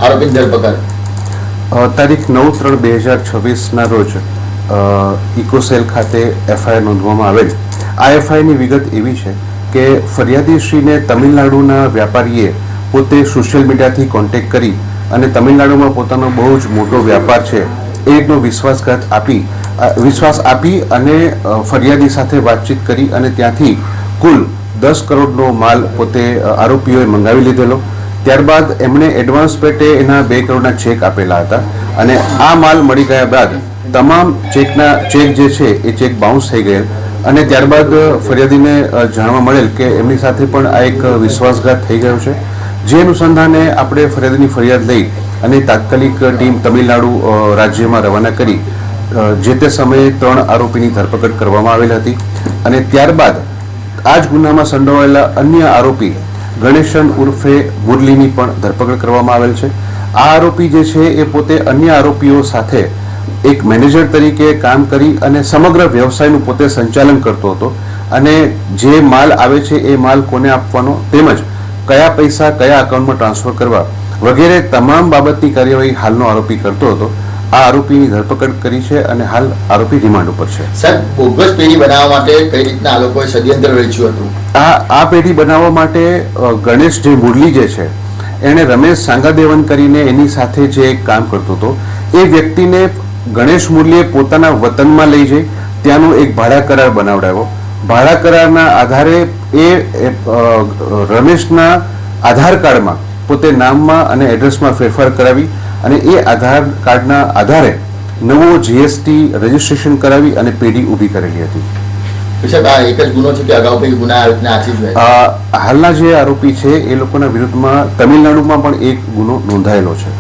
આરોપીની ધરપકડ? તારીખ 9/3/2026ના રોજ ઇકોસેલ ખાતે એફઆઈઆર નોંધવામાં આવેલ. આ એફઆઈઆરની વિગત એવી છે કે ફરિયાદીશ્રીને તમિલનાડુના વ્યાપારીએ પોતે સોશિયલ મીડિયાથી કોન્ટેક્ટ કરી અને તમિલનાડુમાં પોતાનો બહુ જ મોટો વ્યાપાર છે એનો વિશ્વાસ આપી અને ફરિયાદી સાથે વાતચીત કરી અને ત્યાંથી કુલ 10 કરોડનો માલ પોતે આરોપીઓએ મંગાવી લીધેલો. ત્યારબાદ એમણે એડવાન્સ પેટે એના 2 કરોડના ચેક આપેલા હતા અને આ માલ મળી ગયા બાદ તમામ ચેક જે છે એ ચેક બાઉન્સ થઈ ગયેલ અને ત્યારબાદ ફરિયાદીને જાણવા મળેલ કે એમની સાથે પણ આ એક વિશ્વાસઘાત થઈ ગયો છે. જે અનુસંધાને આપણે ફરિયાદીની ફરિયાદ લઈ અને તાત્કાલિક ટીમ તમિલનાડુ રાજ્યમાં રવાના કરી જે તે સમયે 3 આરોપીની ધરપકડ કરવામાં આવેલ હતી અને ત્યારબાદ આ જ ગુનામાં સંડોવાયેલા અન્ય આરોપી ગણેશન ઉર્ફે મુરલીની પણ ધરપકડ કરવામાં આવેલ છે. આ આરોપી જે છે એ પોતે અન્ય આરોપીઓ સાથે એક મેનેજર તરીકે કામ કરી અને સમગ્ર વ્યવસાયનું પોતે સંચાલન કરતો હતો અને જે માલ આવે છે એ માલ કોને આપવાનો તેમજ કયા પૈસા કયા એકાઉન્ટમાં ટ્રાન્સફર કરવા વગેરે તમામ બાબતની કાર્યવાહી હાલનો આરોપી કરતો હતો. આ આરોપીની ધરપકડ કરી છે અને હાલ આરોપી રિમાન્ડ ઉપર છે. સાહેબ, બોગસ પેઢી બનાવવા માટે કઈ રીતના આ લોકોએ ષડયંત્ર રચ્યું હતું? આ પેઢી બનાવવા માટે ગણેશ જે મુરલી જે છે એણે રમેશ સાંગાદેવન કરીને એની સાથે જે એક કામ કરતો હતો એ વ્યક્તિને ગણેશ મુરલીએ પોતાના વતનમાં લઈ જઈ ત્યાંનો એક ભાડા કરાર બનાવડાવ્યો. ભાડા કરારના આધારે એ રમેશના આધાર કાર્ડમાં પોતે નામમાં અને એડ્રેસમાં ફેરફાર કરાવી અને એ આધાર કાર્ડના આધારે નવો જીએસટી રજીસ્ટ્રેશન કરાવી અને પેઢી ઊભી કરેલી હતી. સાહેબ, આ એક જ ગુનો છે કે અગાઉ કોઈ ગુના હાલના જે આરોપી છે એ લોકોના વિરુદ્ધમાં તમિલનાડુમાં પણ એક ગુનો નોંધાયેલો છે.